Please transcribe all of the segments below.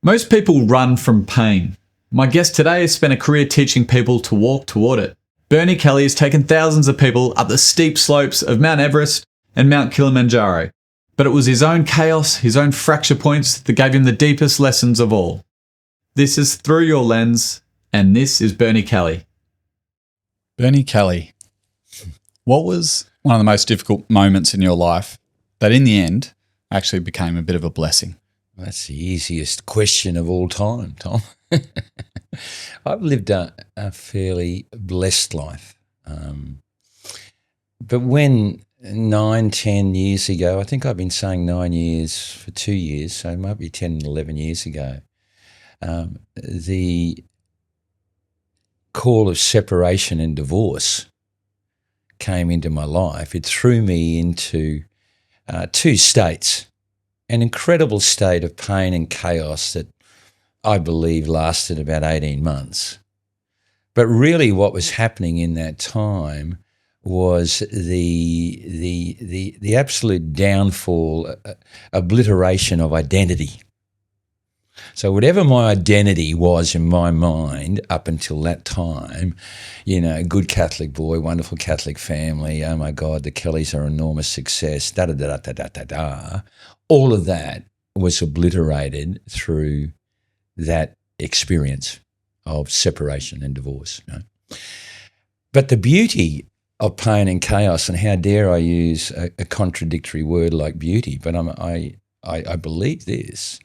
Most people run from pain. My guest today has spent a career teaching people to walk toward it. Bernie Kelly has taken thousands of people up the steep slopes of Mount Everest and Mount Kilimanjaro. But it was his own chaos, his own fracture points that gave him the deepest lessons of all. This is Through Your Lens, and this is Bernie Kelly. Bernie Kelly, what was one of the most difficult moments in your life that in the end actually became a bit of a blessing? That's the easiest question of all time, Tom. I've lived a fairly blessed life. But when 9-10 years ago, I think I've been saying 9 years for 2 years, so it might be 10, 11 years ago, the call of separation and divorce came into my life. It threw me into two states. An incredible state of pain and chaos that I believe lasted about 18 months. But really what was happening in that time was the absolute downfall, obliteration of identity. So whatever my identity was in my mind up until that time, you know, good Catholic boy, wonderful Catholic family, oh my God, the Kellys are enormous success, da-da-da-da-da-da-da, all of that was obliterated through that experience of separation and divorce. You know? But the beauty of pain and chaos, and how dare I use a contradictory word like beauty, but I believe this,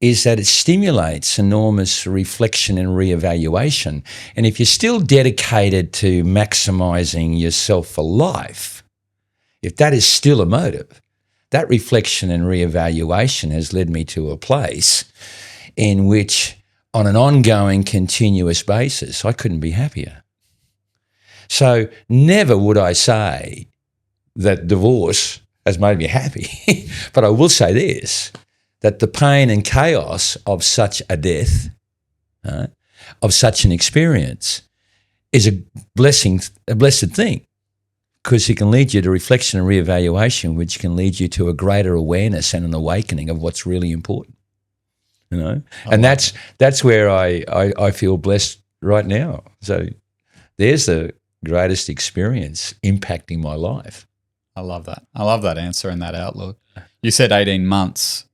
is that it stimulates enormous reflection and reevaluation. And if you're still dedicated to maximising yourself for life, if that is still a motive, that reflection and reevaluation has led me to a place in which, on an ongoing, continuous basis, I couldn't be happier. So never would I say that divorce has made me happy, but I will say this, that the pain and chaos of such a death, of such an experience, is a blessing, a blessed thing, because it can lead you to reflection and reevaluation, which can lead you to a greater awareness and an awakening of what's really important. You know, and that's where I feel blessed right now. So there's the greatest experience impacting my life. I love that. I love that answer and that outlook. You said 18 months.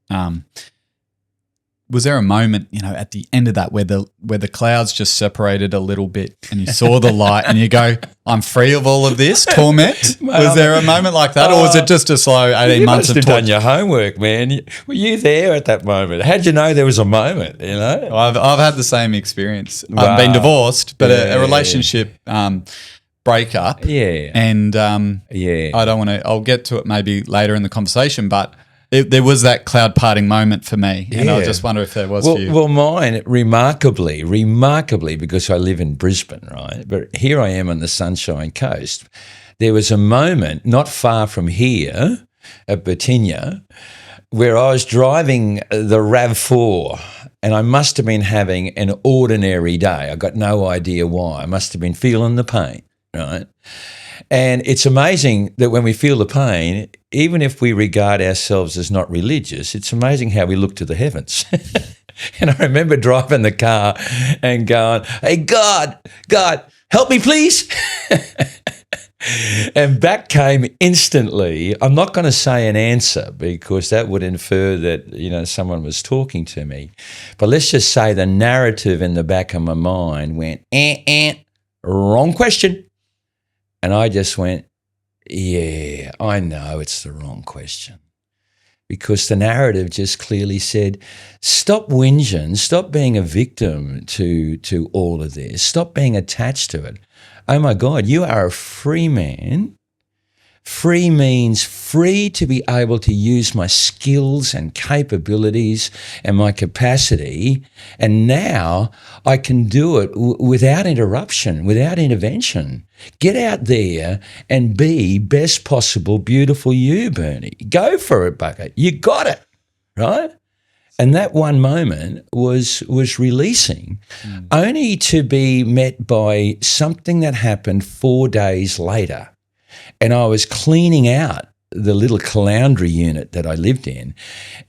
Was there a moment, you know, at the end of that where the clouds just separated a little bit and you saw the light and you go, I'm free of all of this torment? Was there a moment like that, or was it just a slow 18 months of torture? You must have done your homework, man. Were you there at that moment? How'd you know there was a moment, you know? I've had the same experience. Wow. I've been divorced, but a relationship breakup. Yeah. And I don't want to, I'll get to it maybe later in the conversation, but there was that cloud parting moment for me, and I just wonder if there was for you. Well, mine, remarkably, because I live in Brisbane, right? But here I am on the Sunshine Coast. There was a moment not far from here at Batinia where I was driving the RAV4, and I must have been having an ordinary day. I got no idea why. I must have been feeling the pain, right? And it's amazing that when we feel the pain, even if we regard ourselves as not religious, it's amazing how we look to the heavens. And I remember driving the car and going, hey, God, help me, please. And back came instantly. I'm not going to say an answer because that would infer that, you know, someone was talking to me. But let's just say the narrative in the back of my mind went, wrong question. And I just went, yeah, I know it's the wrong question. Because the narrative just clearly said, stop whinging, stop being a victim to all of this, stop being attached to it. Oh my God, you are a free man. Free means free to be able to use my skills and capabilities and my capacity, and now I can do it without interruption, without intervention. Get out there and be best possible, beautiful you, Bernie. Go for it, Bucket. You got it, right? And that one moment was releasing, only to be met by something that happened 4 days later. And I was cleaning out the little caloundry unit that I lived in,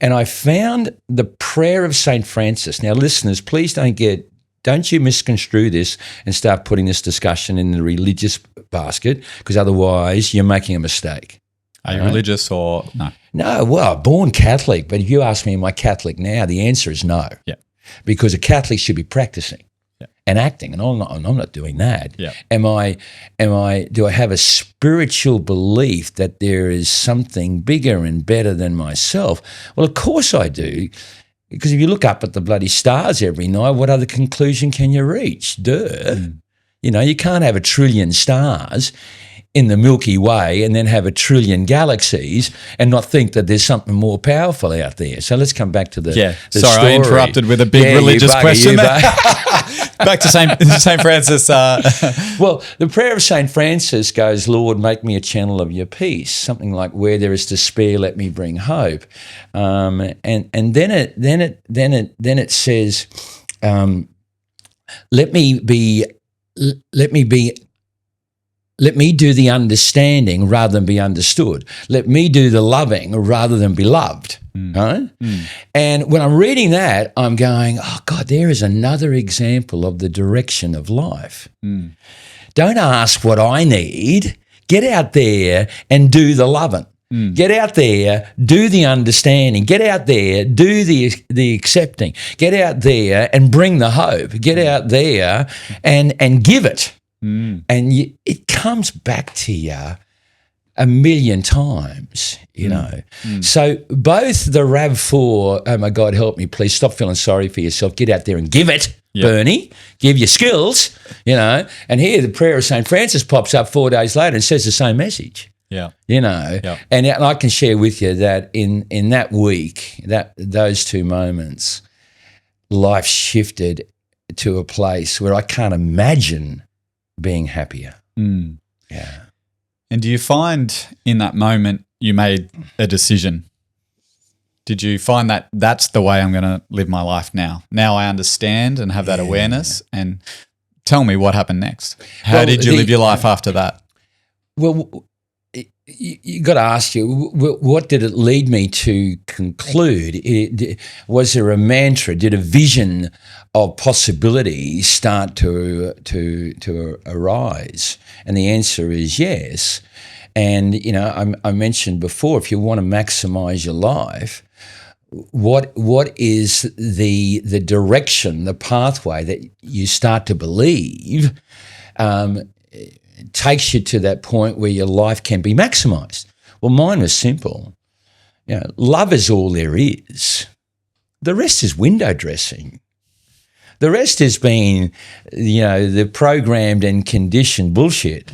and I found the prayer of St. Francis. Now, listeners, please don't you misconstrue this and start putting this discussion in the religious basket, because otherwise you're making a mistake. Are you religious or no? No, well, born Catholic, but if you ask me, am I Catholic now? The answer is no. Yeah. Because a Catholic should be practicing. Yeah. And acting, and I'm not doing that. Yeah. Do I have a spiritual belief that there is something bigger and better than myself? Well, of course I do, because if you look up at the bloody stars every night, what other conclusion can you reach? You know, you can't have a trillion stars in the Milky Way and then have a trillion galaxies and not think that there's something more powerful out there. So let's come back to the Sorry, story. I interrupted with a big religious question. Back to St. Francis. Well, the prayer of St. Francis goes, Lord, make me a channel of your peace, something like, where there is despair, let me bring hope. And then it says, let me do the understanding rather than be understood. Let me do the loving rather than be loved. Right? And when I'm reading that, I'm going, oh, God, there is another example of the direction of life. Don't ask what I need. Get out there and do the loving. Get out there, do the understanding. Get out there, do the accepting. Get out there and bring the hope. Get out there and give it. And it comes back to you a million times, you know. So both the RAV4, oh my God, help me, please stop feeling sorry for yourself. Get out there and give it, Bernie. Give your skills, you know. And here the prayer of St. Francis pops up 4 days later and says the same message. Yeah. You know. Yeah. And I can share with you that in that week, those 2 moments, life shifted to a place where I can't imagine being happier. Yeah. And do you find in that moment you made a decision? Did you find that that's the way I'm going to live my life now? Now I understand and have that awareness. And tell me what happened next. How did you live your life after that? Well, you got to ask you, what did it lead me to conclude? Was there a mantra? Did a vision of possibilities start to arise? And the answer is yes. And, you know, I mentioned before, if you want to maximize your life, what is the direction, the pathway that you start to believe takes you to that point where your life can be maximized? Well, mine was simple. You know, love is all there is. The rest is window dressing. The rest has been, you know, the programmed and conditioned bullshit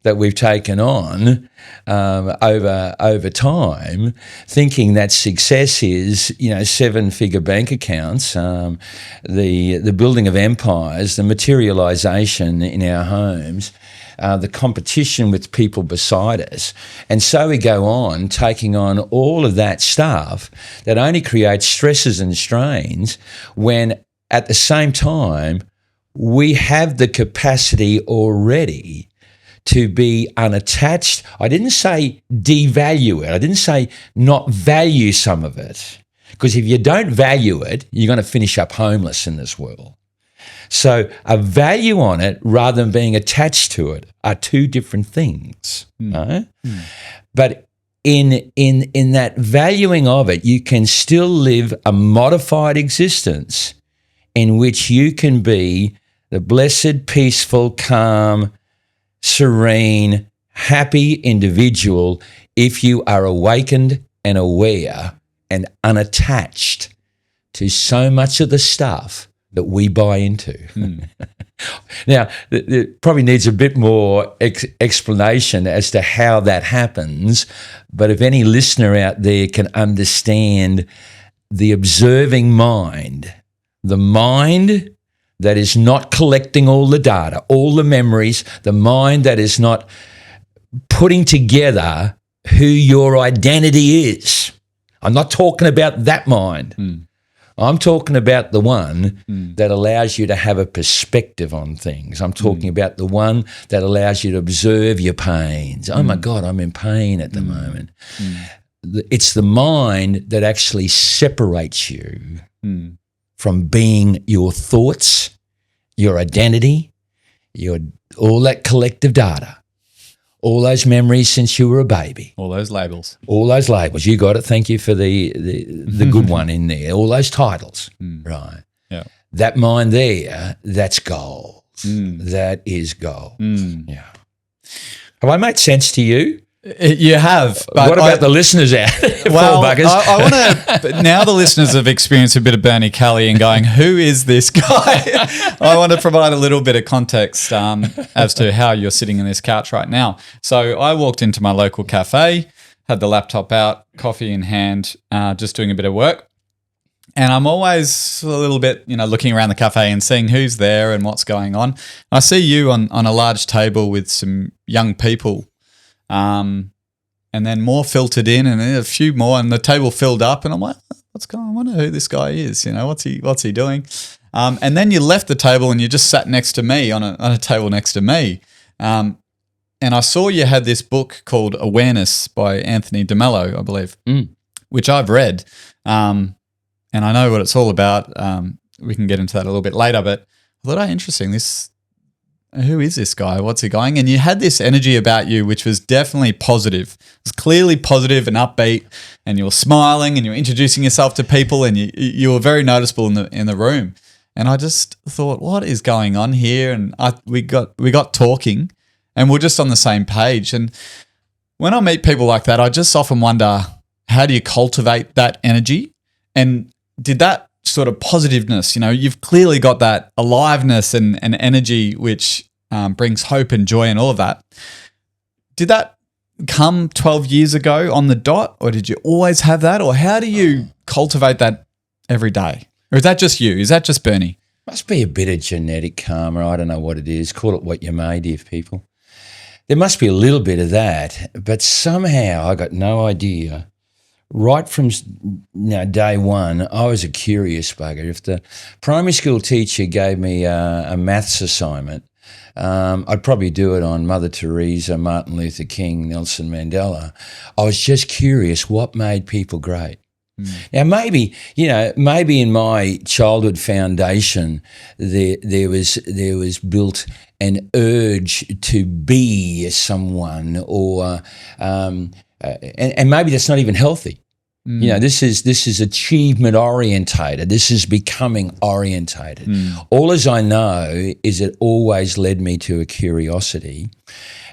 that we've taken on over time, thinking that success is, you know, 7-figure bank accounts, the building of empires, the materialization in our homes, the competition with people beside us. And so we go on taking on all of that stuff that only creates stresses and strains, when at the same time we have the capacity already to be unattached. I didn't say devalue it. I didn't say not value some of it, because if you don't value it, you're going to finish up homeless in this world. So a value on it rather than being attached to it are 2 different things. Right? But in that valuing of it, you can still live a modified existence in which you can be the blessed, peaceful, calm, serene, happy individual if you are awakened and aware and unattached to so much of the stuff that we buy into. Now, it probably needs a bit more explanation as to how that happens, but if any listener out there can understand the observing mind, the mind that is not collecting all the data, all the memories, the mind that is not putting together who your identity is. I'm not talking about that mind. I'm talking about the one that allows you to have a perspective on things. I'm talking about the one that allows you to observe your pains. Oh, my God, I'm in pain at the moment. It's the mind that actually separates you from being your thoughts, your identity, all that collective data. All those memories since you were a baby. All those labels. All those labels. You got it. Thank you for the good one in there. All those titles. Right. Yeah. That mind there, that's gold. That is gold. Yeah. Have I made sense to you? You have. But what about the listeners out? Well, buggers. I want to. Now the listeners have experienced a bit of Bernie Kelly and going, "Who is this guy?" I want to provide a little bit of context as to how you're sitting in this couch right now. So I walked into my local cafe, had the laptop out, coffee in hand, just doing a bit of work. And I'm always a little bit, looking around the cafe and seeing who's there and what's going on. I see you on a large table with some young people. And then more filtered in and then a few more and the table filled up and I'm like, what's going on? I wonder who this guy is. What's he doing? And then you left the table and you just sat next to me on a table next to me. And I saw you had this book called Awareness by Anthony DeMello, I believe, which I've read. And I know what it's all about. We can get into that a little bit later, but I thought, interesting. Who is this guy? What's he going? And you had this energy about you, which was definitely positive. It was clearly positive and upbeat, and you were smiling and you were introducing yourself to people, and you were very noticeable in the room. And I just thought, what is going on here? And we got talking, and we're just on the same page. And when I meet people like that, I just often wonder, how do you cultivate that energy? And did that sort of positiveness, you've clearly got that aliveness and energy which brings hope and joy and all of that. Did that come 12 years ago on the dot, or did you always have that? Or how do you cultivate that every day? Or is that just you? Is that just Bernie? Must be a bit of genetic karma. I don't know what it is. Call it what you may, dear people. There must be a little bit of that, but somehow I got no idea. Right from day one, I was a curious bugger. If the primary school teacher gave me a maths assignment, I'd probably do it on Mother Teresa, Martin Luther King, Nelson Mandela. I was just curious what made people great. Now, maybe in my childhood foundation, there was built an urge to be someone, or and maybe that's not even healthy. This is achievement orientated. This is becoming orientated. All as I know is it always led me to a curiosity,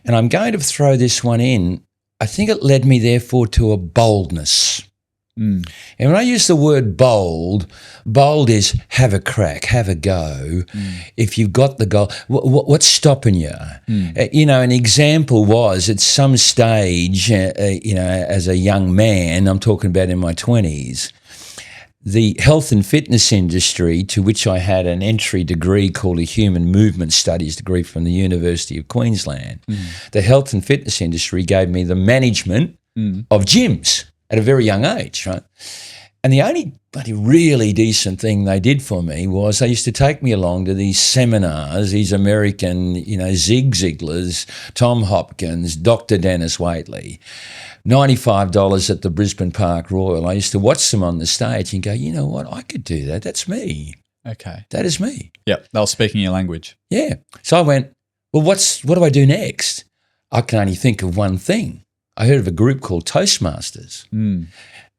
and I'm going to throw this one in. I think it led me therefore to a boldness. And when I use the word bold is have a crack, have a go. If you've got the goal, what's stopping you? An example was at some stage, as a young man, I'm talking about in my 20s, the health and fitness industry, to which I had an entry degree called a Human Movement Studies degree from the University of Queensland, the health and fitness industry gave me the management of gyms at a very young age, right? And the only bloody really decent thing they did for me was they used to take me along to these seminars, these American, Zig Ziglars, Tom Hopkins, Dr. Dennis Waitley, $95 at the Brisbane Park Royal. I used to watch them on the stage and go, you know what, I could do that. That's me. Okay. That is me. Yep, they were speaking your language. Yeah. So I went, well, what do I do next? I can only think of one thing. I heard of a group called Toastmasters.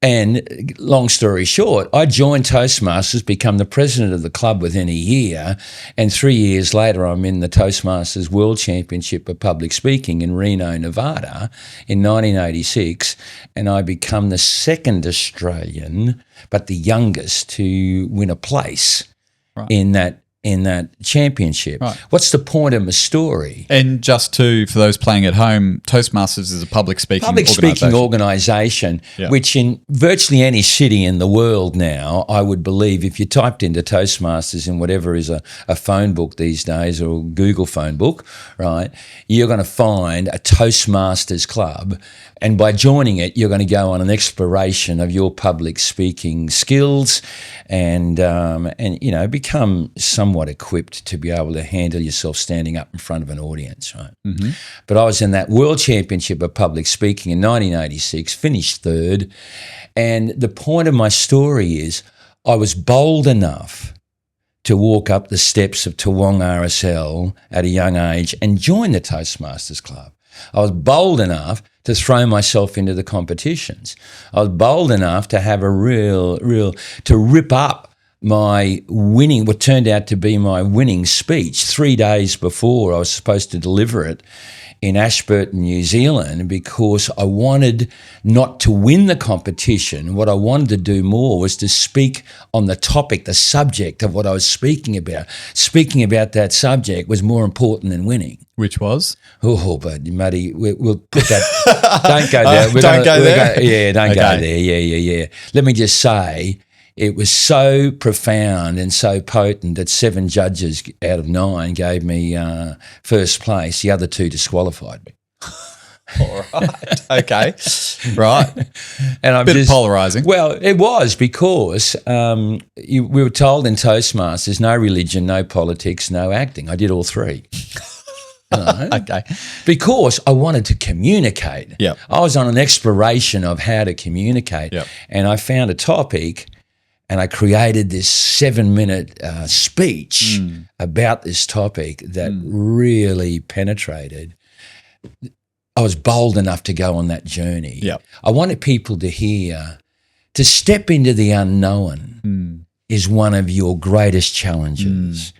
And long story short, I joined Toastmasters, become the president of the club within a year, and 3 years later I'm in the Toastmasters World Championship of Public Speaking in Reno, Nevada in 1986, and I become the second Australian, but the youngest, to win a place in that in that championship. Right. What's the point of my story? And just for those playing at home, Toastmasters is a public speaking organisation, Yeah. which in virtually any city in the world now, I would believe if you typed into Toastmasters in whatever is a phone book these days or Google phone book, right, you're going to find a Toastmasters club. And by joining it, you're going to go on an exploration of your public speaking skills and become somewhat equipped to be able to handle yourself standing up in front of an audience, right? Mm-hmm. But I was in that World Championship of Public Speaking in 1986, finished third. And the point of my story is I was bold enough to walk up the steps of Toowong RSL at a young age and join the Toastmasters Club. I was bold enough to throw myself into the competitions. I was bold enough to have to rip up my winning, what turned out to be my winning speech 3 days before I was supposed to deliver it in Ashburton, New Zealand, because I wanted not to win the competition. What I wanted to do more was to speak on the topic, the subject of what I was speaking about. Speaking about that subject was more important than winning. Which was? Oh, but Muddy, we'll put that. Don't go there. Don't go there? Don't go there. Yeah. Let me just say, it was so profound and so potent that 7 judges out of 9 gave me first place. The other 2 disqualified me. All right. Okay. Right. And I'm Bit polarising. Well, it was because we were told in Toastmasters, no religion, no politics, no acting. I did all 3. Okay. Because I wanted to communicate. Yep. I was on an exploration of how to communicate. Yep. And I found a topic and I created this 7-minute speech about this topic that really penetrated. I was bold enough to go on that journey. Yep. I wanted people to hear, to step into the unknown is one of your greatest challenges.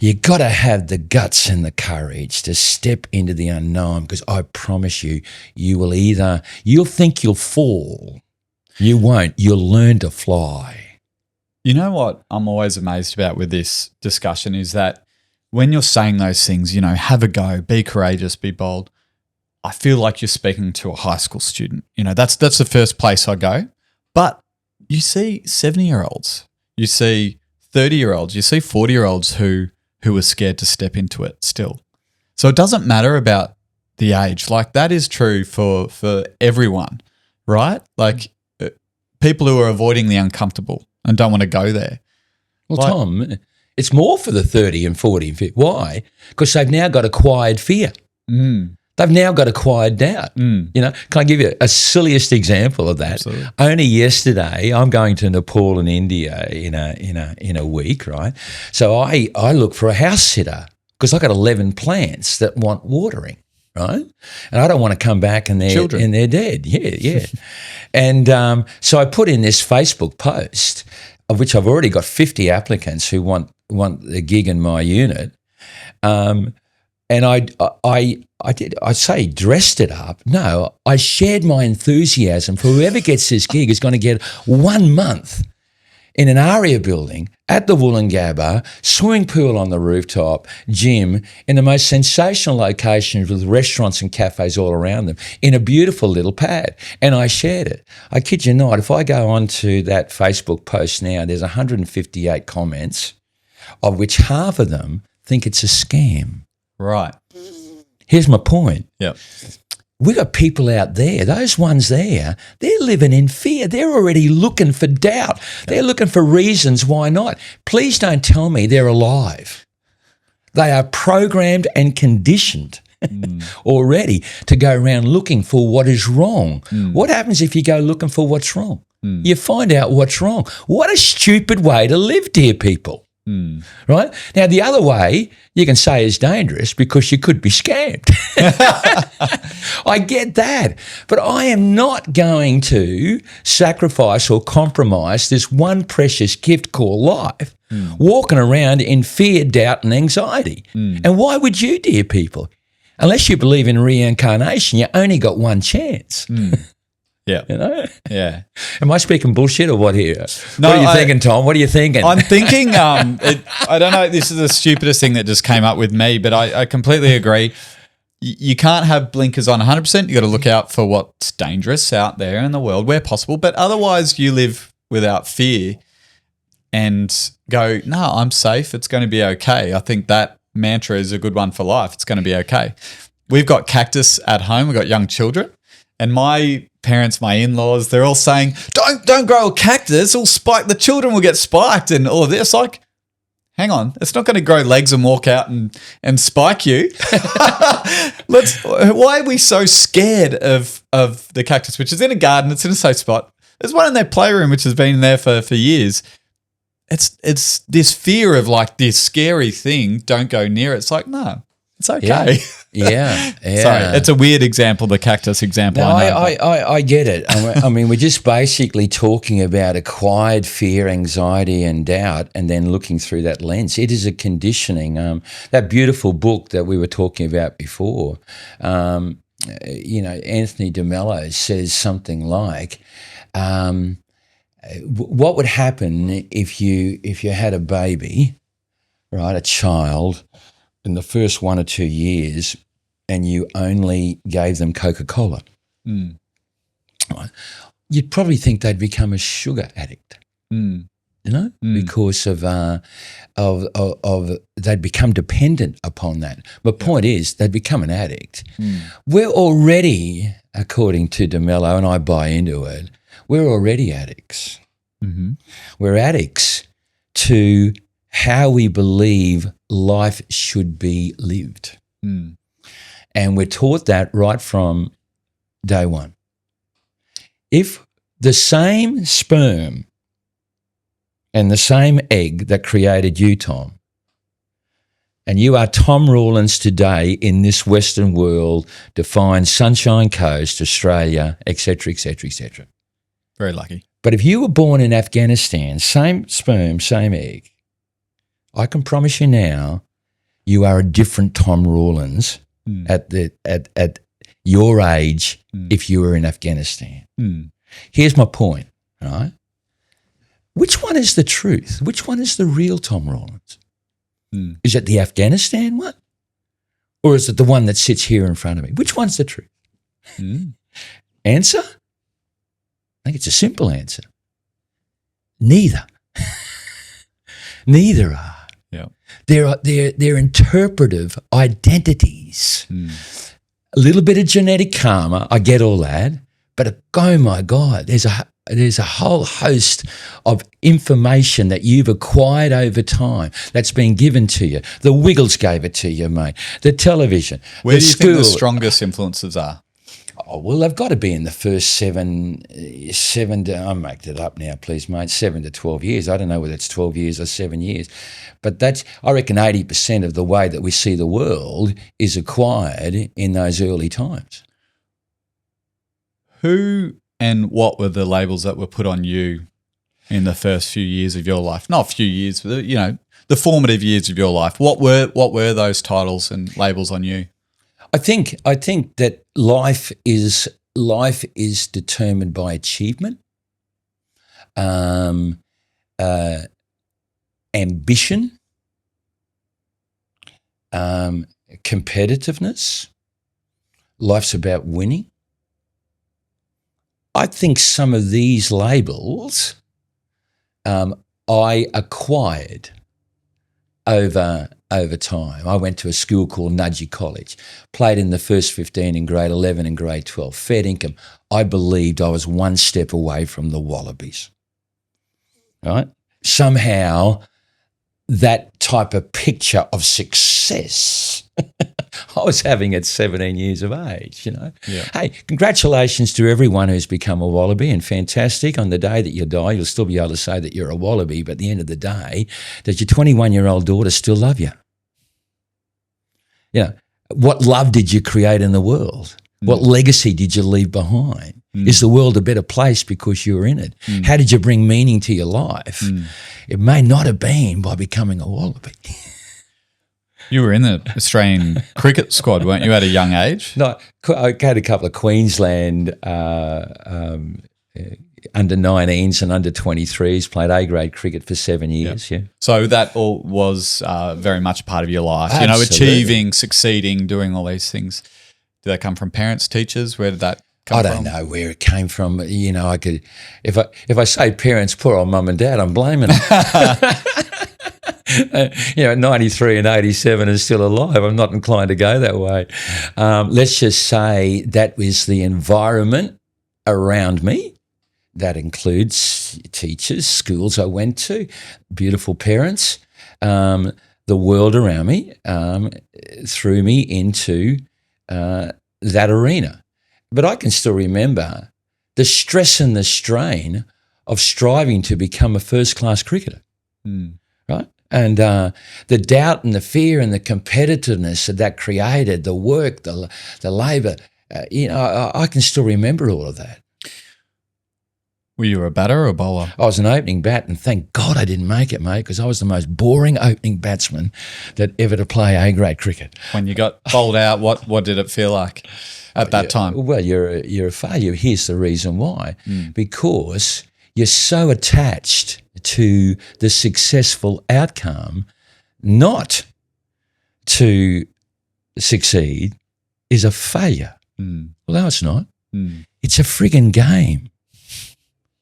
You got to have the guts and the courage to step into the unknown, because I promise you, you'll think you'll fall. You won't. You'll learn to fly. You know what I'm always amazed about with this discussion is that when you're saying those things, have a go, be courageous, be bold, I feel like you're speaking to a high school student. That's the first place I go. But you see 70-year-olds, you see 30-year-olds, you see 40-year-olds who are scared to step into it still. So it doesn't matter about the age. Like, that is true for everyone, right? Like, people who are avoiding the uncomfortable and don't want to go there. Well, Tom, it's more for the 30 and 40 and 50. Why? Because they've now got acquired fear. They've now got acquired doubt. Can I give you a silliest example of that? Absolutely. Only yesterday, I'm going to Nepal and India in a week, right? So I look for a house sitter because I've got 11 plants that want watering, right? And I don't want to come back and they're dead. Yeah. And so I put in this Facebook post, of which I've already got 50 applicants who want the gig in my unit. And I say dressed it up. No, I shared my enthusiasm for whoever gets this gig is going to get 1 month in an ARIA building at the Wollongabba, swimming pool on the rooftop, gym, in the most sensational locations with restaurants and cafes all around them, in a beautiful little pad. And I shared it. I kid you not, if I go onto that Facebook post now, there's 158 comments, of which half of them think it's a scam. Right. Here's my point. Yep. We got people out there, those ones there, they're living in fear. They're already looking for doubt. They're looking for reasons why not. Please don't tell me they're alive. They are programmed and conditioned already to go around looking for what is wrong. What happens if you go looking for what's wrong? You find out what's wrong. What a stupid way to live, dear people. Right? Now, the other way you can say is dangerous because you could be scammed. I get that. But I am not going to sacrifice or compromise this one precious gift called life, walking around in fear, doubt and anxiety. And why would you, dear people? Unless you believe in reincarnation, you only got one chance. Yeah. You know? Yeah. Am I speaking bullshit or what here? No, what are you thinking, Tom? What are you thinking? I'm thinking, I don't know, this is the stupidest thing that just came up with me, but I completely agree. You can't have blinkers on 100%. You got to look out for what's dangerous out there in the world where possible, but otherwise you live without fear and go, no, I'm safe. It's going to be okay. I think that mantra is a good one for life. It's going to be okay. We've got cactus at home. We've got young children. And my parents, my in-laws, they're all saying, don't grow a cactus. It'll spike. The children will get spiked and all of this. Like, hang on. It's not going to grow legs and walk out and spike you. Why are we so scared of the cactus, which is in a garden? It's in a safe spot. There's one in their playroom, which has been there for years. It's this fear of like this scary thing. Don't go near it. It's like, no, it's okay. Yeah. Sorry, it's a weird example, the cactus example. No, I know, I get it. I mean, we're just basically talking about acquired fear, anxiety, and doubt, and then looking through that lens. It is a conditioning. That beautiful book that we were talking about before, Anthony DeMello says something like, what would happen if you had a baby, right, a child, in the first 1 or 2 years, and you only gave them Coca-Cola? Right, you'd probably think they'd become a sugar addict, because of they'd become dependent upon that. But point is, they'd become an addict. We're already, according to DeMello, and I buy into it, we're already addicts. Mm-hmm. We're addicts to how we believe life should be lived. And we're taught that right from day one. If the same sperm and the same egg that created you, Tom, and you are Tom Rawlins today in this Western world, defined Sunshine Coast, Australia, etc., etc., etc. Very lucky. But if you were born in Afghanistan, same sperm, same egg, I can promise you now, you are a different Tom Rawlins at your age if you were in Afghanistan. Here's my point, right? Which one is the truth? Which one is the real Tom Rawlins? Is it the Afghanistan one? Or is it the one that sits here in front of me? Which one's the truth? Answer? I think it's a simple answer. Neither. Neither are. Yeah. They're interpretive identities. A little bit of genetic karma, I get all that, but oh my God, there's a whole host of information that you've acquired over time that's been given to you. The Wiggles gave it to you, mate. The television, Where the do you school. think the strongest influences are? Oh, well, they've got to be in the first seven to, I make it up now, please, mate, 7 to 12 years. I don't know whether it's 12 years or 7 years. But I reckon 80% of the way that we see the world is acquired in those early times. Who and what were the labels that were put on you in the first few years of your life? Not a few years, but the formative years of your life. What were those titles and labels on you? I think that life is determined by achievement, ambition, competitiveness. Life's about winning. I think some of these labels I acquired over time. I went to a school called Nudgee College, played in the first 15 in grade 11 and grade 12, fair income. I believed I was one step away from the Wallabies, right? Somehow that type of picture of success I was having at 17 years of age, Yeah. Hey, congratulations to everyone who's become a Wallaby, and fantastic. On the day that you die, you'll still be able to say that you're a Wallaby, but at the end of the day, does your 21-year-old daughter still love you? What love did you create in the world? What legacy did you leave behind? Is the world a better place because you were in it? How did you bring meaning to your life? It may not have been by becoming a Wallaby. You were in the Australian cricket squad, weren't you, at a young age? No, I had a couple of Queensland under 19s and under 23s, played A-grade cricket for 7 years, yeah. So that all was very much a part of your life, Absolutely. Achieving, succeeding, doing all these things. Did that come from parents, teachers? Where did that come from? I don't know where it came from. I could, if I say parents, poor old mum and dad, I'm blaming them. 93 and 87 is still alive. I'm not inclined to go that way. Let's just say that was the environment around me. That includes teachers, schools I went to, beautiful parents, the world around me threw me into that arena. But I can still remember the stress and the strain of striving to become a first-class cricketer, right? And the doubt and the fear and the competitiveness that created, the work, the labour, I can still remember all of that. Were you a batter or a bowler? I was an opening bat, and thank God I didn't make it, mate, because I was the most boring opening batsman that ever to play A-grade cricket. When you got bowled out, what did it feel like at that time? Well, you're a failure. Here's the reason why. Because you're so attached to the successful outcome. Not to succeed is a failure. Well, no, it's not. It's a friggin' game.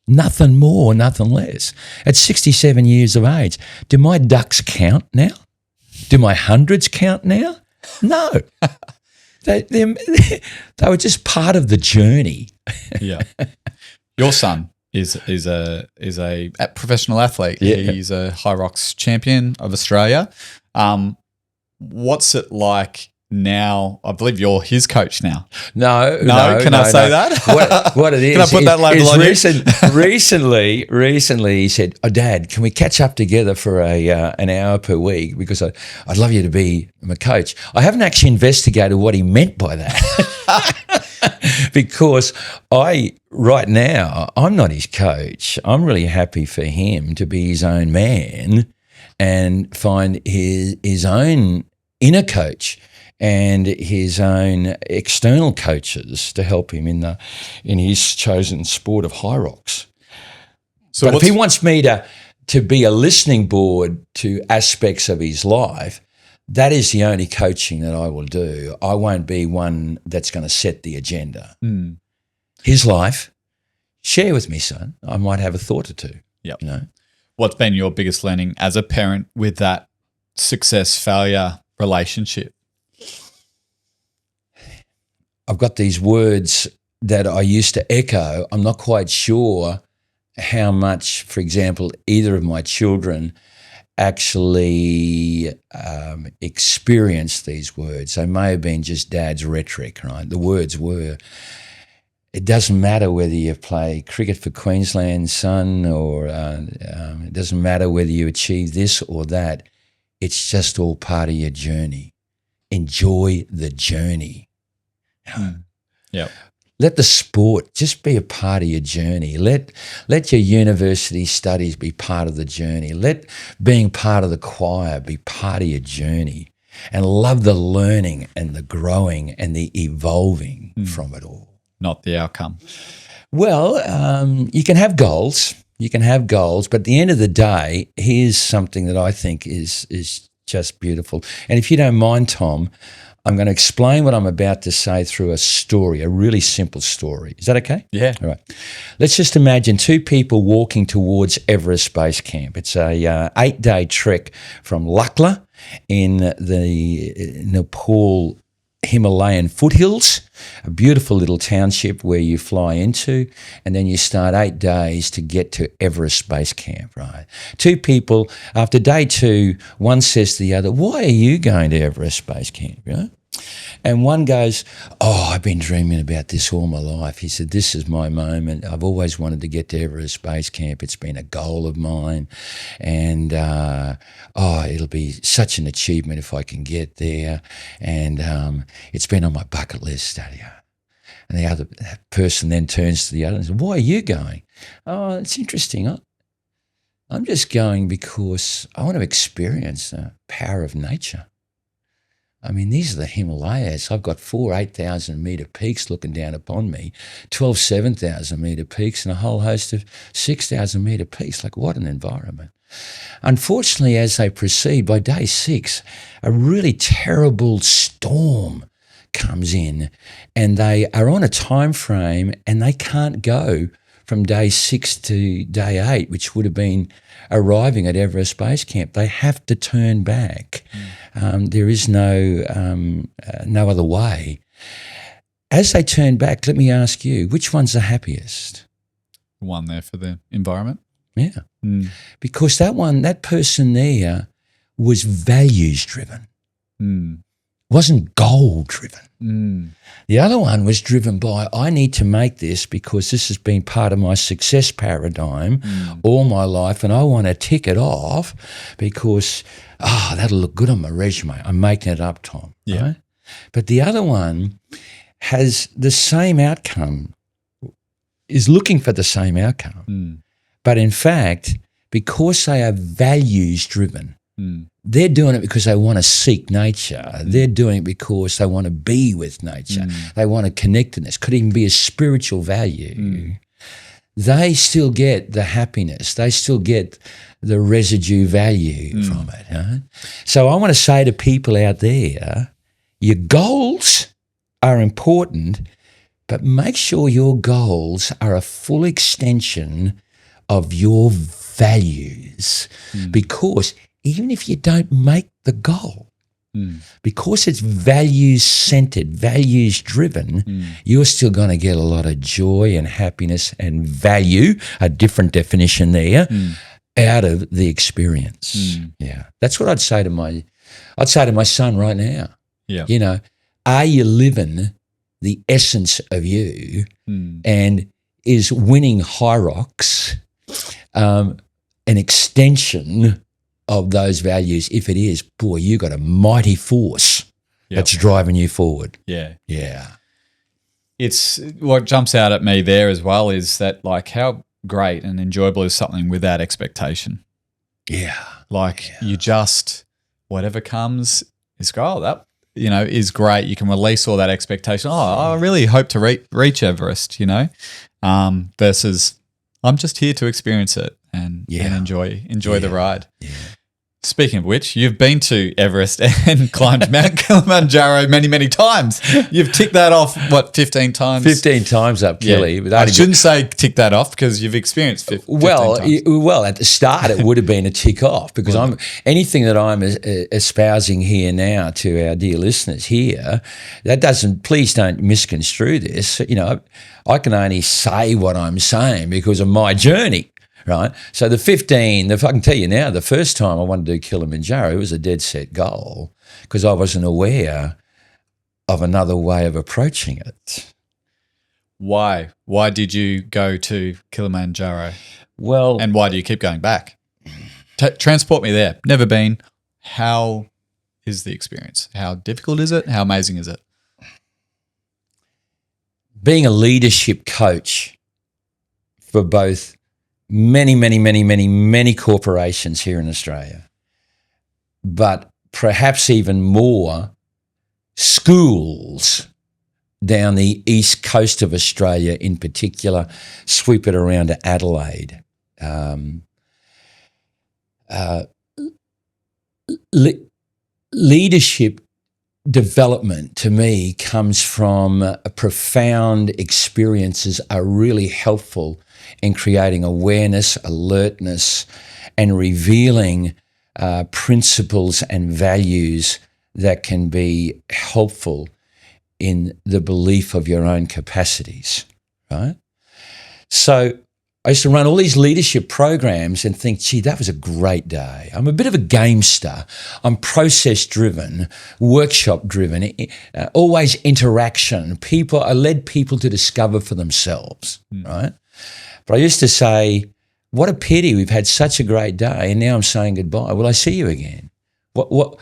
Nothing more, nothing less. At 67 years of age, do my ducks count now? Do my hundreds count now? No. They were just part of the journey. Yeah. Your son is a professional athlete. Yeah. He's a High Rocks champion of Australia. What's it like now? I believe you're his coach now. No. Can I say that? What it is? Can I put that label on you? Recently, he said, "Oh, Dad, can we catch up together for an hour per week? Because I'd love you to be my coach." I haven't actually investigated what he meant by that. Because right now, I'm not his coach. I'm really happy for him to be his own man and find his own inner coach and his own external coaches to help him in his chosen sport of high rocks. So but if he wants me to be a listening board to aspects of his life, that is the only coaching that I will do. I won't be one that's going to set the agenda. His life, share with me, son. I might have a thought or two. Yep. What's been your biggest learning as a parent with that success-failure relationship? I've got these words that I used to echo. I'm not quite sure how much, for example, either of my children actually experienced these words. They may have been just Dad's rhetoric, right? The words were, it doesn't matter whether you play cricket for Queensland, son, or it doesn't matter whether you achieve this or that. It's just all part of your journey. Enjoy the journey. Yeah. Let the sport just be a part of your journey. Let your university studies be part of the journey. Let being part of the choir be part of your journey. And love the learning and the growing and the evolving from it all. Not the outcome. Well, you can have goals. But at the end of the day, here's something that I think is just beautiful. And if you don't mind, Tom, I'm going to explain what I'm about to say through a story, a really simple story. Is that okay? Yeah. All right. Let's just imagine two people walking towards Everest Base Camp. It's a 8-day trek from Lukla in the Nepal Himalayan foothills, a beautiful little township where you fly into, and then you start 8 days to get to Everest Base Camp, right? Two people, after day 2, one says to the other, "Why are you going to Everest Base Camp?" You know? And one goes, "Oh, I've been dreaming about this all my life." He said, "This is my moment. I've always wanted to get to Everest Base Camp. It's been a goal of mine. And, it'll be such an achievement if I can get there. And it's been on my bucket list." And the other person then turns to the other and says, "Why are you going?" "Oh, it's interesting. I'm just going because I want to experience the power of nature. I mean, these are the Himalayas. I've got 4 8,000 metre peaks looking down upon me, 12 7,000 metre peaks, and a whole host of 6,000 metre peaks. Like, what an environment. Unfortunately, as they proceed, by day 6, a really terrible storm comes in, and they are on a time frame, and they can't go from day 6 to day 8, which would have been arriving at Everest Base Camp. They have to turn back. There is no other way. As they turn back, let me ask you, which one's the happiest? One there for the environment. Yeah. Because that person there was values driven. Wasn't goal driven. The other one was driven by, I need to make this because this has been part of my success paradigm all my life, and I want to tick it off because, that'll look good on my resume. I'm making it up, Tom. Yeah. Right? But the other one has the same outcome, is looking for the same outcome. But in fact, because they are values driven, they're doing it because they want to seek nature. They're doing it because they want to be with nature. They want to connectedness. Could even be a spiritual value. They still get the happiness. They still get the residue value from it. Right? So I want to say to people out there, your goals are important, but make sure your goals are a full extension of your values, because even if you don't make the goal, because it's values-centered, values-driven, you're still going to get a lot of joy and happiness and value, a different definition there, out of the experience. Yeah, that's what I'd say to my son right now. Yeah, you know, are you living the essence of you, and is winning high rocks an extension of those values? If it is, boy, you got a mighty force that's driving you forward. Yeah. It's what jumps out at me there as well is that, like, how great and enjoyable is something without expectation. You just, whatever comes is that, is great. You can release all that expectation. I really hope to reach Everest, versus I'm just here to experience it and enjoy the ride. Yeah. Speaking of which, you've been to Everest and climbed Mount Kilimanjaro many, many times. You've ticked that off, 15 times? 15 times up, Killy. Yeah. I shouldn't say tick that off because you've experienced 15 times. Well, at the start it would have been a tick off because anything that I'm espousing here now to our dear listeners here, please don't misconstrue this. I can only say what I'm saying because of my journey. Right. So if I can tell you now, the first time I wanted to do Kilimanjaro, it was a dead set goal because I wasn't aware of another way of approaching it. Why? Why did you go to Kilimanjaro? Well, and why do you keep going back? Transport me there. Never been. How is the experience? How difficult is it? How amazing is it? Being a leadership coach for both many corporations here in Australia, but perhaps even more schools down the east coast of Australia in particular, sweep it around to Adelaide. Leadership development to me comes from profound experiences are really helpful in creating awareness, alertness, and revealing principles and values that can be helpful in the belief of your own capacities, right? So I used to run all these leadership programs and think, gee, that was a great day. I'm a bit of a gamester. I'm process-driven, workshop-driven, always interaction. I led people to discover for themselves, right? But I used to say, what a pity we've had such a great day and now I'm saying goodbye. Will I see you again? What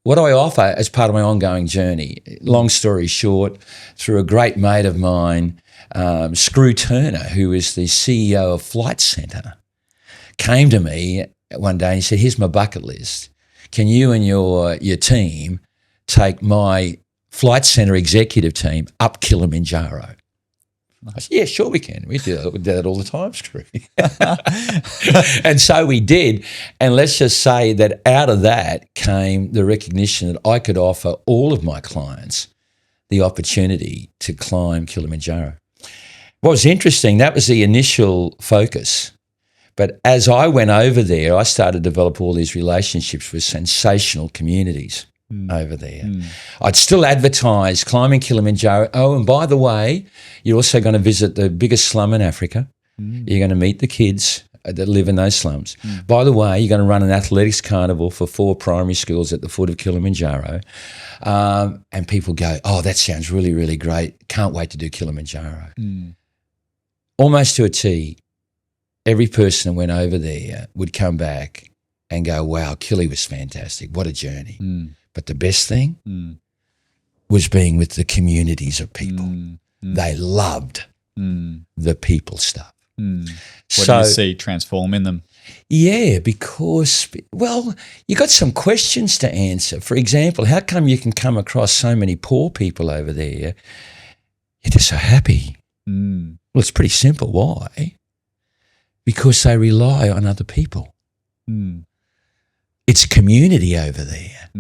do I offer as part of my ongoing journey? Long story short, through a great mate of mine, Screw Turner, who is the CEO of Flight Centre, came to me one day and he said, here's my bucket list. Can you and your team take my flight centre executive team up Kilimanjaro. I said, yeah, sure we can. We do that all the time, Screw. And so we did. And let's just say that out of that came the recognition that I could offer all of my clients the opportunity to climb Kilimanjaro. What was interesting, that was the initial focus. But as I went over there, I started to develop all these relationships with sensational communities over there. I'd still advertise climbing Kilimanjaro. Oh, and by the way, you're also going to visit the biggest slum in Africa. You're going to meet the kids that live in those slums. By the way, you're going to run an athletics carnival for 4 primary schools at the foot of Kilimanjaro. And people go, oh, that sounds really, really great. Can't wait to do Kilimanjaro. Almost to a T, every person that went over there would come back and go, wow, Kili was fantastic. What a journey. But the best thing was being with the communities of people. They loved the people stuff. What do you see transform in them? Yeah, because, well, you got some questions to answer. For example, how come you can come across so many poor people over there, yet they're so happy? Well, it's pretty simple. Why? Because they rely on other people. It's community over there.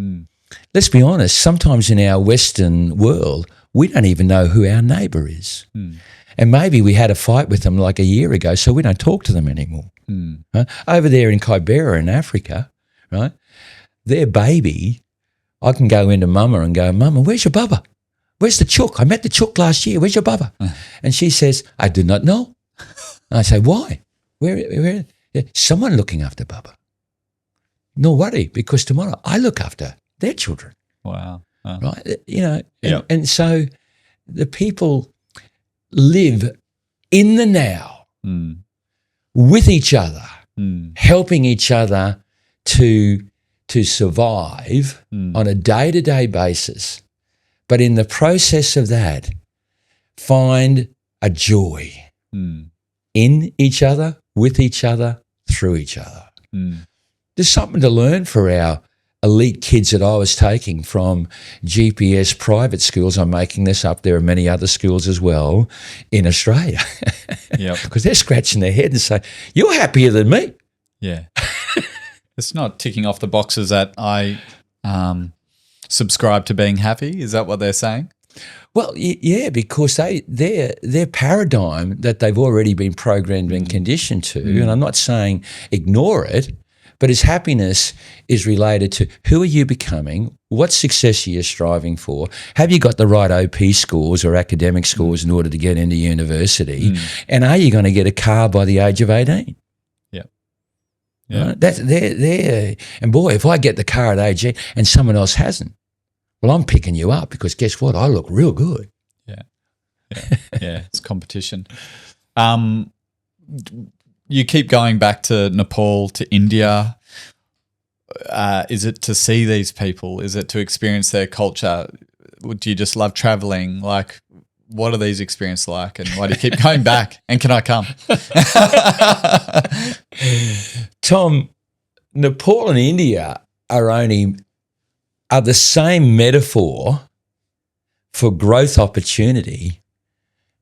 Let's be honest, sometimes in our Western world, we don't even know who our neighbour is. And maybe we had a fight with them like a year ago, so we don't talk to them anymore. Over there in Kibera in Africa, right, their baby, I can go into Mama and go, Mama, where's your baba? Where's the chook? I met the chook last year. Where's your baba? And she says, I do not know. And I say, why? Where? Someone looking after baba. No worry, because tomorrow I look after their children. Wow. Right? You know, and so the people live in the now with each other, helping each other to survive on a day-to-day basis. But in the process of that, find a joy in each other, with each other, through each other. There's something to learn for our elite kids that I was taking from GPS private schools. I'm making this up. There are many other schools as well in Australia. Because they're scratching their head and saying, you're happier than me. Yeah. It's not ticking off the boxes that I subscribe to being happy. Is that what they're saying? Well, yeah, because their paradigm that they've already been programmed and conditioned to, and I'm not saying ignore it, but his happiness is related to who are you becoming, what success are you striving for, have you got the right OP scores or academic scores in order to get into university, and are you going to get a car by the age of 18? Right? That's there. And boy, if I get the car at age 8 and someone else hasn't, well, I'm picking you up because guess what? I look real good. Yeah, it's competition. You keep going back to Nepal, to India. Is it to see these people? Is it to experience their culture? Do you just love traveling? Like, what are these experiences like, and why do you keep going back? And can I come? Tom, Nepal and India are the same metaphor for growth opportunity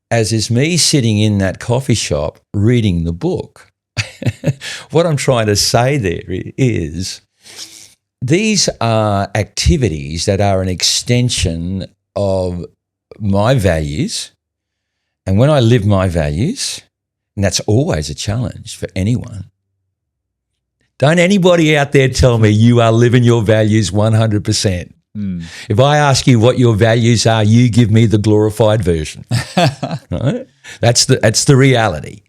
as is me sitting in that coffee shop reading the book. What I'm trying to say there is these are activities that are an extension of my values. And when I live my values, and that's always a challenge for anyone, don't anybody out there tell me you are living your values 100%. If I ask you what your values are, you give me the glorified version. Right? That's the reality.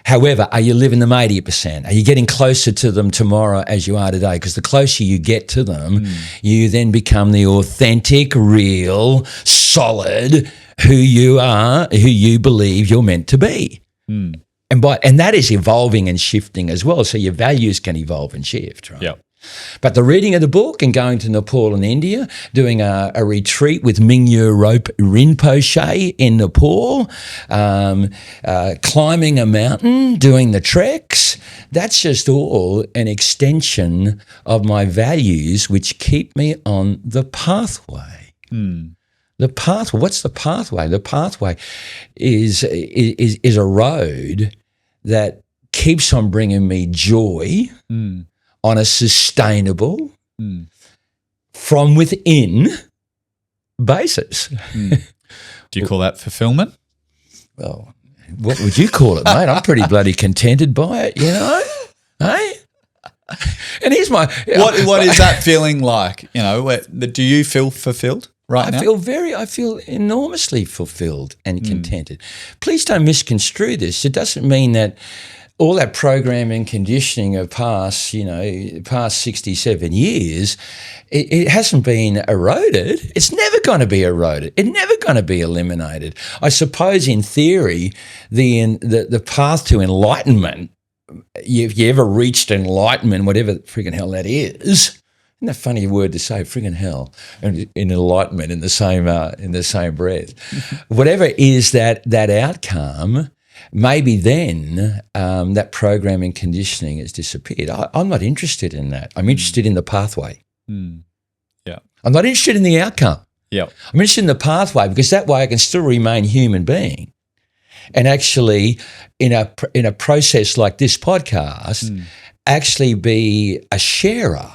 However, are you living them 80%? Are you getting closer to them tomorrow as you are today? Because the closer you get to them, you then become the authentic, real, solid who you are, who you believe you're meant to be. And that is evolving and shifting as well. So your values can evolve and shift, right? But the reading of the book and going to Nepal and India, doing a retreat with Mingyur Rinpoche in Nepal, climbing a mountain, doing the treks, that's just all an extension of my values which keep me on the pathway. The pathway, what's the pathway? The pathway is a road that keeps on bringing me joy on a sustainable, from within basis. Do you call that fulfillment? Well, what would you call it, mate? I'm pretty bloody contented by it, you know? Hey? And here's my... What is that feeling like? You know, do you feel fulfilled right now? I feel enormously fulfilled and contented. Please don't misconstrue this. It doesn't mean that all that programming, conditioning of past 67 years, it hasn't been eroded. It's never going to be eroded. It's never going to be eliminated. I suppose in theory, the path to enlightenment, if you ever reached enlightenment, whatever the friggin' hell that is, isn't that a funny word to say, friggin' hell, and in enlightenment in the same breath. Whatever is that outcome, maybe then that programming conditioning has disappeared. I'm not interested in that. I'm interested in the pathway. Yeah. I'm not interested in the outcome. Yeah. I'm interested in the pathway because that way I can still remain human being and actually in a process like this podcast actually be a sharer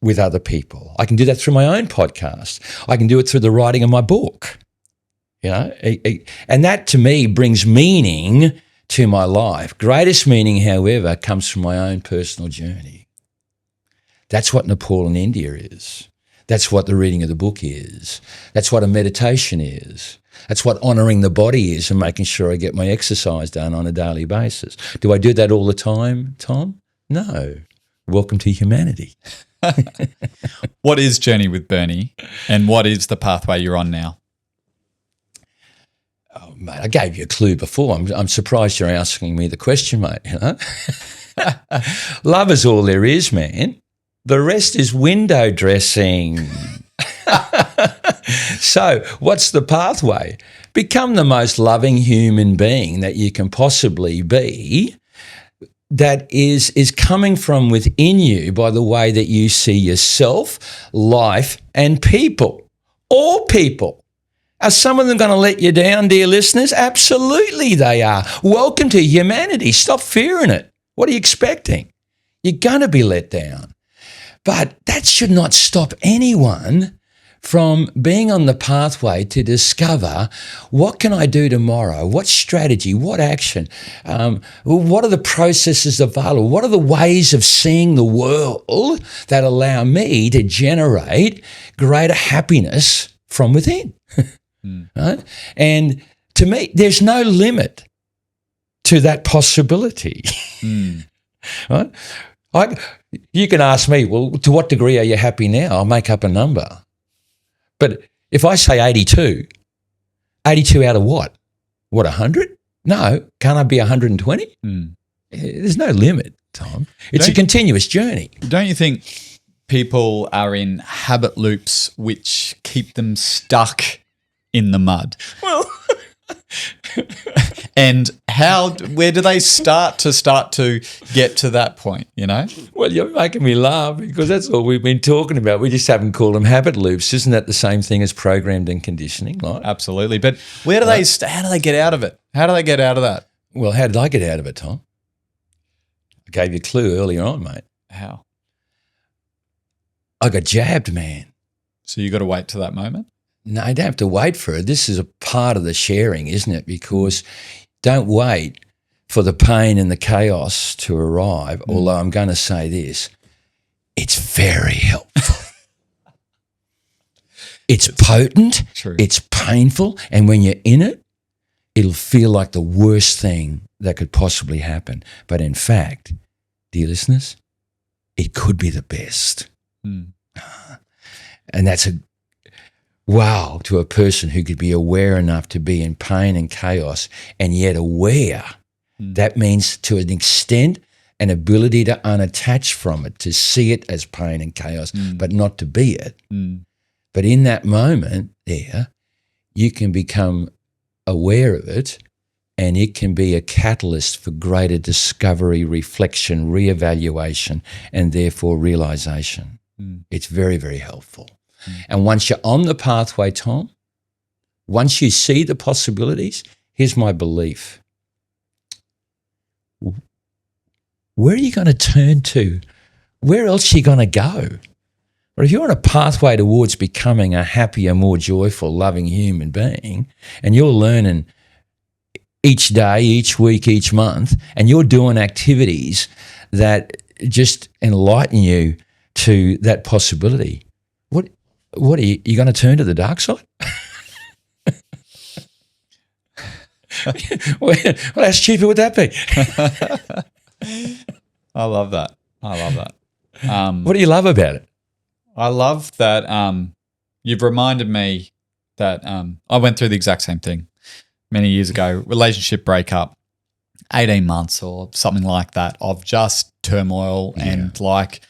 with other people. I can do that through my own podcast. I can do it through the writing of my book. You know, and that to me brings meaning to my life. Greatest meaning, however, comes from my own personal journey. That's what Nepal and India is. That's what the reading of the book is. That's what a meditation is. That's what honouring the body is and making sure I get my exercise done on a daily basis. Do I do that all the time, Tom? No. Welcome to humanity. What is Journey with Bernie and what is the pathway you're on now? Oh, mate, I gave you a clue before. I'm surprised you're asking me the question, mate. You know, love is all there is, man. The rest is window dressing. So, what's the pathway? Become the most loving human being that you can possibly be. That is coming from within you by the way that you see yourself, life, and people. All people. Are some of them going to let you down, dear listeners? Absolutely they are. Welcome to humanity. Stop fearing it. What are you expecting? You're going to be let down. But that should not stop anyone from being on the pathway to discover what can I do tomorrow? What strategy? What action? What are the processes available? What are the ways of seeing the world that allow me to generate greater happiness from within? Right? And to me, there's no limit to that possibility. Right? You can ask me, well, to what degree are you happy now? I'll make up a number. But if I say 82 out of what? What, 100? No, can't I be 120? There's no limit, Tom. It's a continuous journey. Don't you think people are in habit loops which keep them stuck in the mud? Well, and where do they start to get to that point, you know? Well, you're making me laugh because that's all we've been talking about. We just haven't called them habit loops. Isn't that the same thing as programmed and conditioning? Right? Absolutely. But where do how do they get out of it? How do they get out of that? Well, how did I get out of it, Tom? I gave you a clue earlier on, mate. How? I got jabbed, man. So you got to wait till that moment? No, you don't have to wait for it. This is a part of the sharing, isn't it? Because don't wait for the pain and the chaos to arrive, although I'm going to say this, it's very helpful. It's potent, true. It's painful, and when you're in it, it'll feel like the worst thing that could possibly happen. But in fact, dear listeners, it could be the best. And that's a wow to a person who could be aware enough to be in pain and chaos and yet aware. That means to an extent an ability to unattach from it, to see it as pain and chaos, but not to be it. But in that moment there, you can become aware of it, and it can be a catalyst for greater discovery, reflection, reevaluation, and therefore realization. It's very, very helpful. And once you're on the pathway, Tom, once you see the possibilities, here's my belief. Where are you going to turn to? Where else are you going to go? But if you're on a pathway towards becoming a happier, more joyful, loving human being, and you're learning each day, each week, each month, and you're doing activities that just enlighten you to that possibility, what are you going to turn to the dark side? Well, how stupid would that be? I love that. What do you love about it? I love that you've reminded me that I went through the exact same thing many years ago, relationship breakup, 18 months or something like that of just turmoil and like,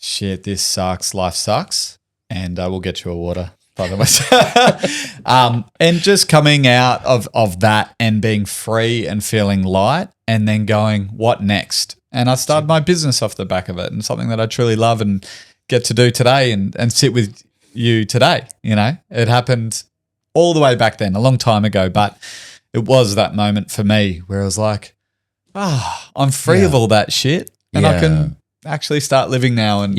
shit, this sucks, life sucks, and we'll get you a water, by the way. And just coming out of that and being free and feeling light and then going, what next? And I started my business off the back of it, and something that I truly love and get to do today and sit with you today. You know, it happened all the way back then, a long time ago, but it was that moment for me where I was like, I'm free of all that shit, and I can actually start living now and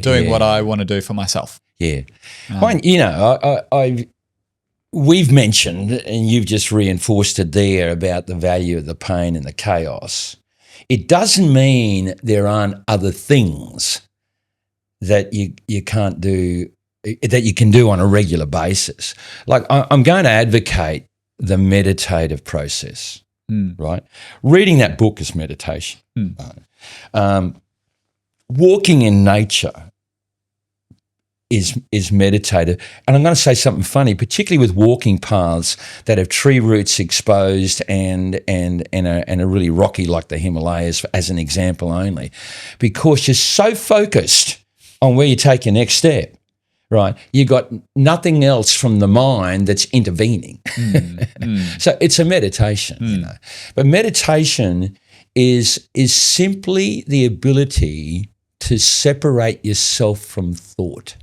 doing what I want to do for myself. Yeah. Well, you know, we've mentioned, and you've just reinforced it there, about the value of the pain and the chaos. It doesn't mean there aren't other things that you can't do, that you can do on a regular basis. Like I'm going to advocate the meditative process, right? Reading that book is meditation. Walking in nature is meditative. And I'm going to say something funny, particularly with walking paths that have tree roots exposed and are really rocky, like the Himalayas, as an example only, because you're so focused on where you take your next step, right? You got nothing else from the mind that's intervening. So it's a meditation, you know. But meditation is simply the ability to separate yourself from thought,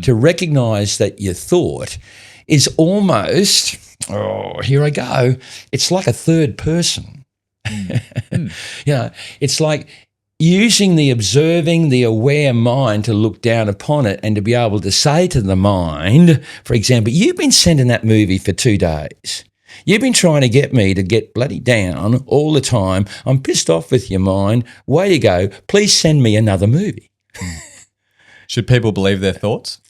to recognize that your thought is almost, here I go, it's like a third person. You know, it's like using the observing, the aware mind to look down upon it and to be able to say to the mind, for example, you've been sending that movie for 2 days. You've been trying to get me to get bloody down all the time. I'm pissed off with your mind. Way you go. Please send me another movie. Should people believe their thoughts?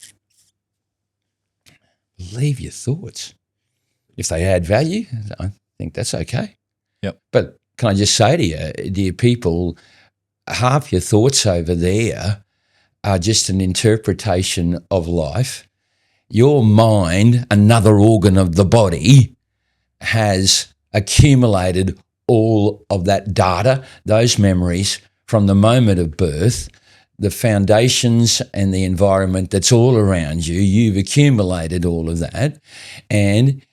Believe your thoughts. If they add value, I think that's okay. Yep. But can I just say to you, dear people, half your thoughts over there are just an interpretation of life. Your mind, another organ of the body, has accumulated all of that data, those memories from the moment of birth, the foundations and the environment that's all around you. You've accumulated all of that, and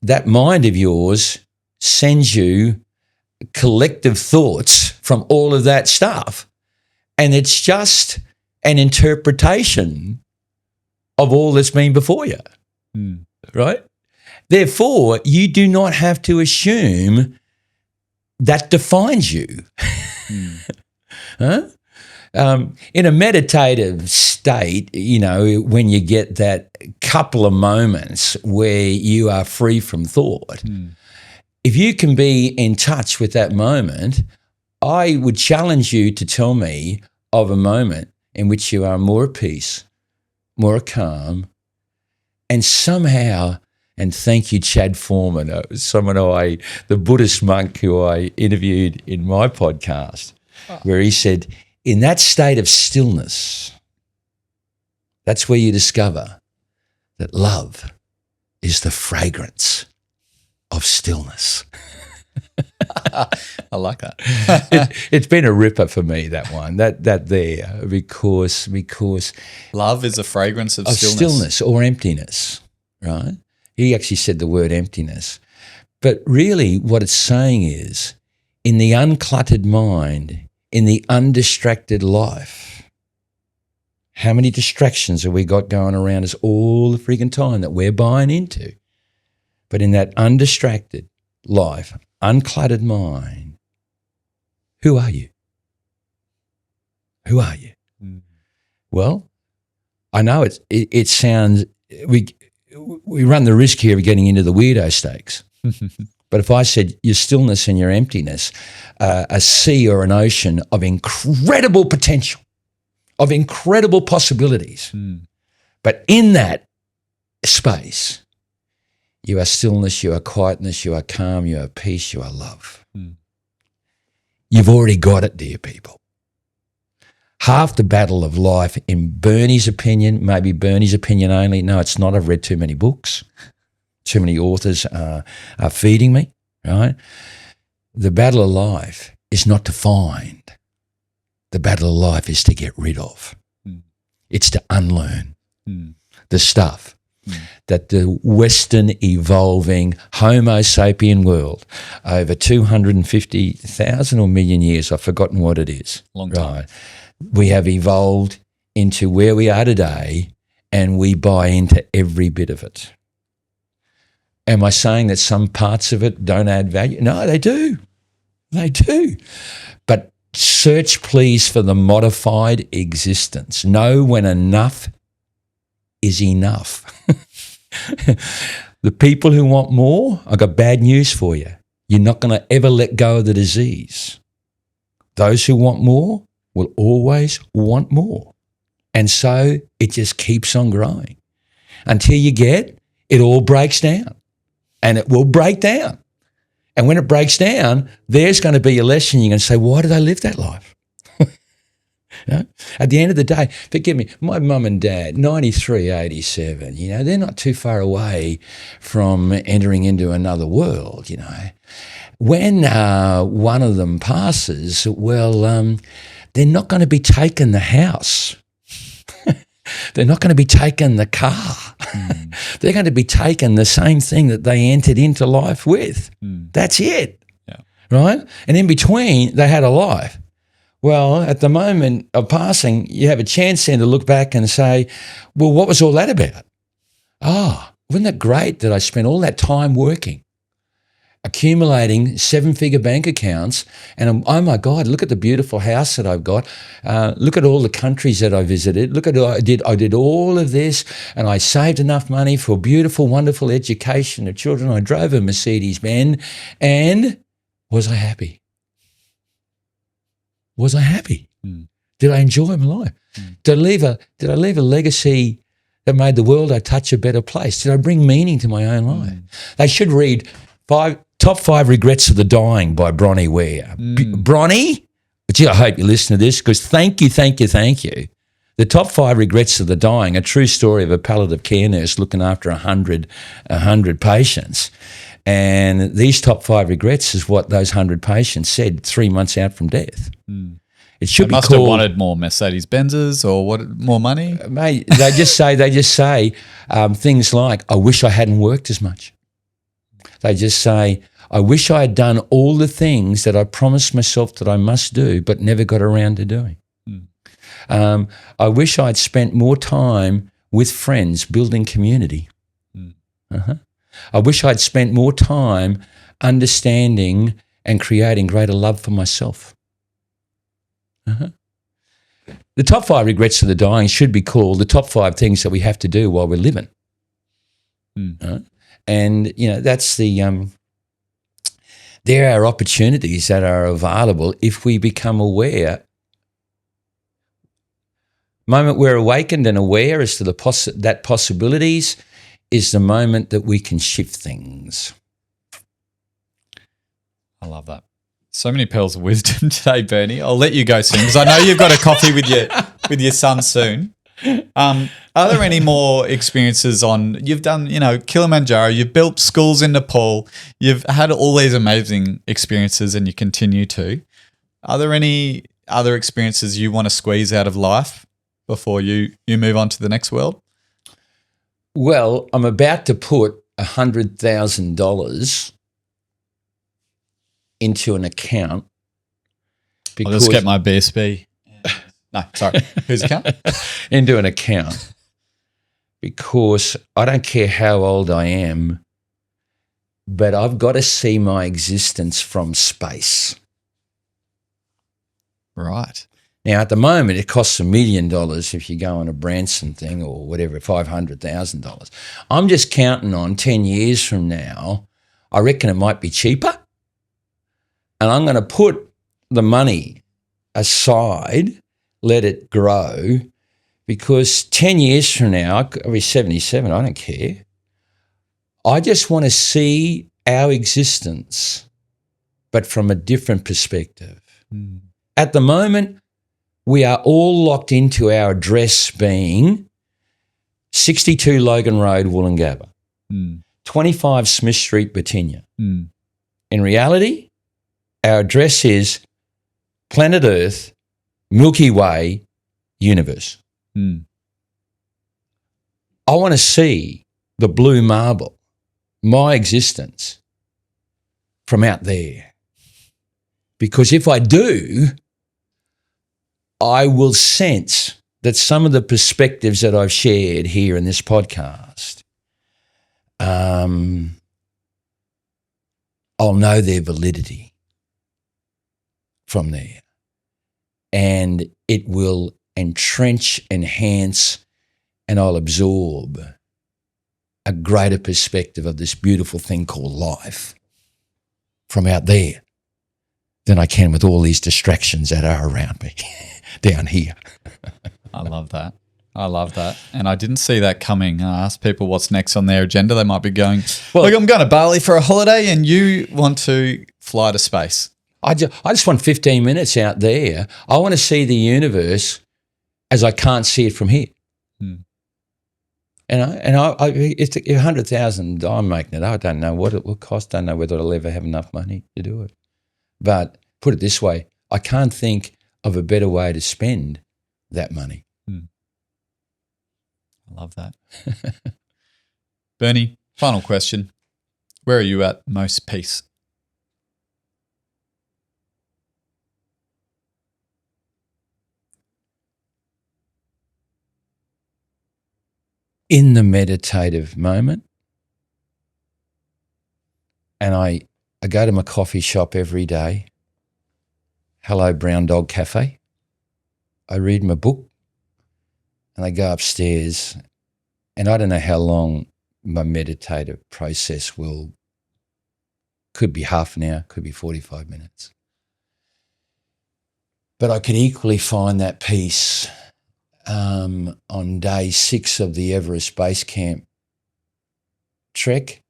that mind of yours sends you collective thoughts from all of that stuff, and it's just an interpretation of all that's been before you, right? Therefore, you do not have to assume that defines you. Huh? In a meditative state, you know, when you get that couple of moments where you are free from thought, if you can be in touch with that moment, I would challenge you to tell me of a moment in which you are more at peace, more calm, and somehow, and thank you, Chad Foreman, the Buddhist monk who I interviewed in my podcast, where he said, in that state of stillness, that's where you discover that love is the fragrance of stillness. I like that. It's been a ripper for me, that one, that there, because Love is a fragrance of of stillness. stillness or emptiness, right? He actually said the word emptiness. But really what it's saying is, in the uncluttered mind, in the undistracted life, how many distractions have we got going around us all the freaking time that we're buying into? But in that undistracted life, uncluttered mind, who are you? Who are you? Mm. Well, I know it sounds, we run the risk here of getting into the weirdo stakes. But if I said your stillness and your emptiness, a sea or an ocean of incredible potential, of incredible possibilities, but in that space, you are stillness, you are quietness, you are calm, you are peace, you are love. You've already got it, dear people. Half the battle of life, in Bernie's opinion, maybe Bernie's opinion only, no, it's not, I've read too many books. Too many authors are feeding me, right? The battle of life is not to find. The battle of life is to get rid of. It's to unlearn the stuff that the Western evolving Homo sapien world over 250,000 or million years, I've forgotten what it is. Long time. Right. We have evolved into where we are today, and we buy into every bit of it. Am I saying that some parts of it don't add value? No, they do. They do. But search, please, for the modified existence. Know when enough is enough. The people who want more, I've got bad news for you. You're not going to ever let go of the disease. Those who want more will always want more. And so it just keeps on growing until you get it all breaks down. And it will break down. And when it breaks down, there's going to be a lesson. You're going to say, why did I live that life? You know? At the end of the day, forgive me, my mum and dad, 93, 87, they're not too far away from entering into another world, When one of them passes, they're not going to be taking the house. They're not going to be taking the car. They're going to be taking the same thing that they entered into life with. That's it, right? And in between, they had a life. Well, at the moment of passing, you have a chance then to look back and say, well, what was all that about? Wasn't it great that I spent all that time working, accumulating 7-figure bank accounts, and oh my God, look at the beautiful house that I've got. Look at all the countries that I visited. Look at I did all of this, and I saved enough money for a beautiful, wonderful education of children. I drove a Mercedes-Benz, and was I happy? Was I happy? Did I enjoy my life? Did I leave a legacy that made the world I touch a better place? Did I bring meaning to my own life? They should read Top 5 Regrets of the Dying by Bronnie Ware. Bronnie, gee, I hope you listen to this, because thank you. The Top 5 Regrets of the Dying, a true story of a palliative care nurse looking after 100 patients. And these top 5 regrets is what those 100 patients said 3 months out from death. It should They be must called, have wanted more Mercedes-Benzes or more money. Mate, they just say things like, I wish I hadn't worked as much. They just say, I wish I had done all the things that I promised myself that I must do but never got around to doing. I wish I'd spent more time with friends building community. I wish I'd spent more time understanding and creating greater love for myself. The top 5 regrets of the dying should be called the top 5 things that we have to do while we're living. And, that's there are opportunities that are available if we become aware. Moment we're awakened and aware as to that possibilities is the moment that we can shift things. I love that. So many pearls of wisdom today, Bernie. I'll let you go soon because I know you've got a coffee with your son soon. Are there any more experiences you've done, Kilimanjaro, you've built schools in Nepal, you've had all these amazing experiences and you continue to. Are there any other experiences you want to squeeze out of life before you move on to the next world? Well, I'm about to put $100,000 into an account. I'll just get my BSB. No, sorry. Whose account? Into an account. Because I don't care how old I am, but I've got to see my existence from space. Right. Now, at the moment, it costs $1 million if you go on a Branson thing or whatever, $500,000. I'm just counting on 10 years from now, I reckon it might be cheaper. And I'm going to put the money aside, let it grow, because 10 years from now, I'll be 77, I don't care. I just want to see our existence, but from a different perspective. Mm. At the moment, we are all locked into our address being 62 Logan Road, Wollongabba, 25 Smith Street, Batinia. Mm. In reality, our address is planet Earth, Milky Way, universe. Mm. I want to see the blue marble, my existence, from out there. Because if I do, I will sense that some of the perspectives that I've shared here in this podcast, I'll know their validity from there. And it will entrench, enhance, and I'll absorb a greater perspective of this beautiful thing called life from out there than I can with all these distractions that are around me down here. I love that. And I didn't see that coming. I asked people what's next on their agenda. They might be going, well, look, I'm going to Bali for a holiday and you want to fly to space. I just want 15 minutes out there. I want to see the universe as I can't see it from here. Hmm. It's 100,000. I'm making it. I don't know what it will cost. I don't know whether I'll ever have enough money to do it. But put it this way, I can't think of a better way to spend that money. Hmm. I love that. Bernie, final question. Where are you at most peace? In the meditative moment, and I go to my coffee shop every day, Hello Brown Dog Cafe. I read my book and I go upstairs, and I don't know how long my meditative process could be half an hour, could be 45 minutes. But I could equally find that peace on day 6 of the Everest Base Camp trek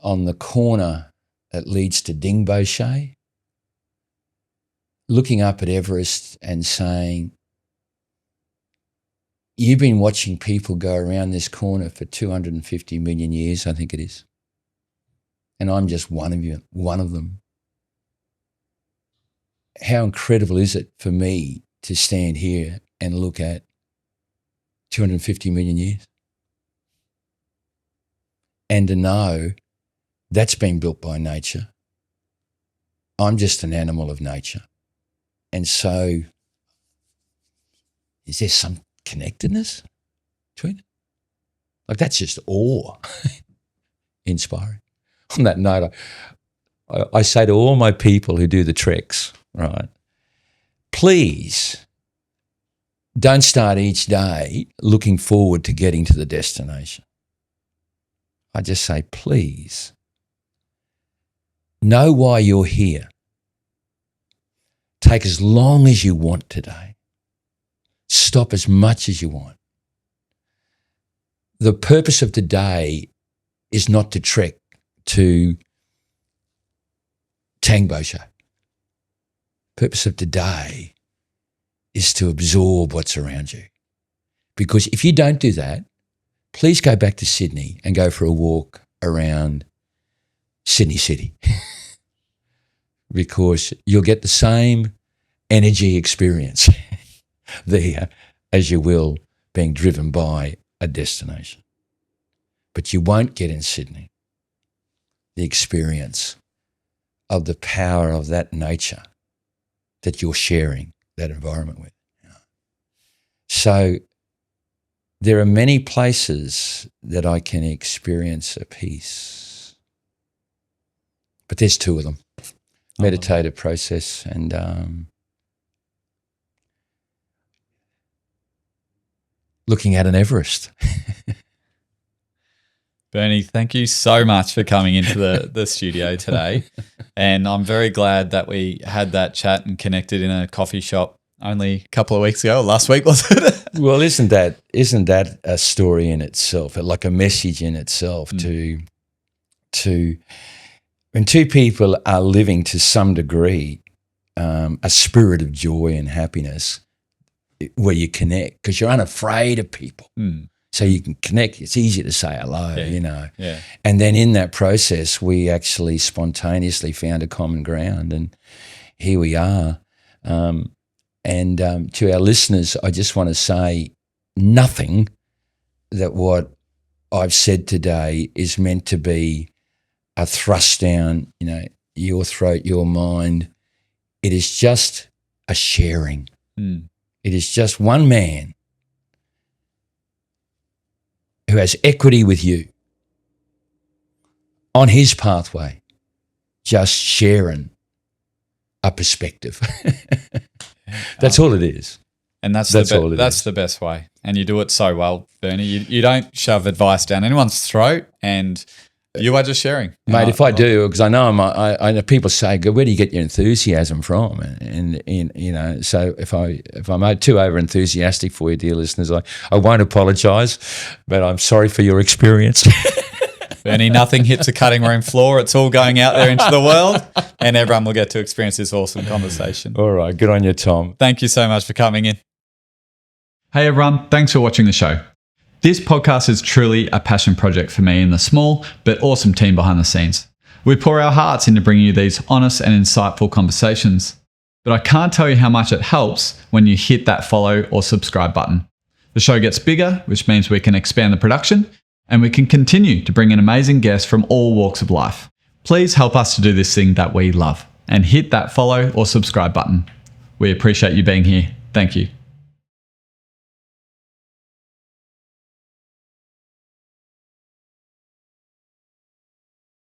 on the corner that leads to Dingboche, looking up at Everest and saying, you've been watching people go around this corner for 250 million years, I think it is. And I'm just one of them. How incredible is it for me to stand here and look at 250 million years and to know that's been built by nature. I'm just an animal of nature. And so is there some connectedness between it? Like, that's just awe inspiring. On that note, I say to all my people who do the treks, right, please don't start each day looking forward to getting to the destination. I just say, please, know why you're here. Take as long as you want today. Stop as much as you want. The purpose of today is not to trek to Tangboche. Purpose of today is to absorb what's around you. Because if you don't do that, please go back to Sydney and go for a walk around Sydney City because you'll get the same energy experience there as you will being driven by a destination. But you won't get in Sydney the experience of the power of that nature that you're sharing that environment with. So there are many places that I can experience a peace, but there's two of them, meditative process and looking at an Everest. Bernie, thank you so much for coming into the studio today. And I'm very glad that we had that chat and connected in a coffee shop only a couple of weeks ago, or last week, was it? Well, isn't that a story in itself, like a message in itself to when two people are living to some degree a spirit of joy and happiness where you connect because you're unafraid of people. So you can connect. It's easy to say hello, Yeah. And then in that process, we actually spontaneously found a common ground, and here we are. And to our listeners, I just want to say nothing that what I've said today is meant to be a thrust down, your throat, your mind. It is just a sharing. It is just one man who has equity with you on his pathway, just sharing a perspective. That's all it is. And that's the best way. And you do it so well, Bernie. You don't shove advice down anyone's throat, and you are just sharing. Mate, if I do, because I know I know people say, where do you get your enthusiasm from? And so if I'm too over enthusiastic for you, dear listeners, I won't apologise, but I'm sorry for your experience. Bernie, nothing hits a cutting room floor. It's all going out there into the world, and everyone will get to experience this awesome conversation. All right, good on you, Tom. Thank you so much for coming in. Hey everyone, thanks for watching the show. This podcast is truly a passion project for me and the small but awesome team behind the scenes. We pour our hearts into bringing you these honest and insightful conversations. But I can't tell you how much it helps when you hit that follow or subscribe button. The show gets bigger, which means we can expand the production and we can continue to bring in amazing guests from all walks of life. Please help us to do this thing that we love and hit that follow or subscribe button. We appreciate you being here. Thank you.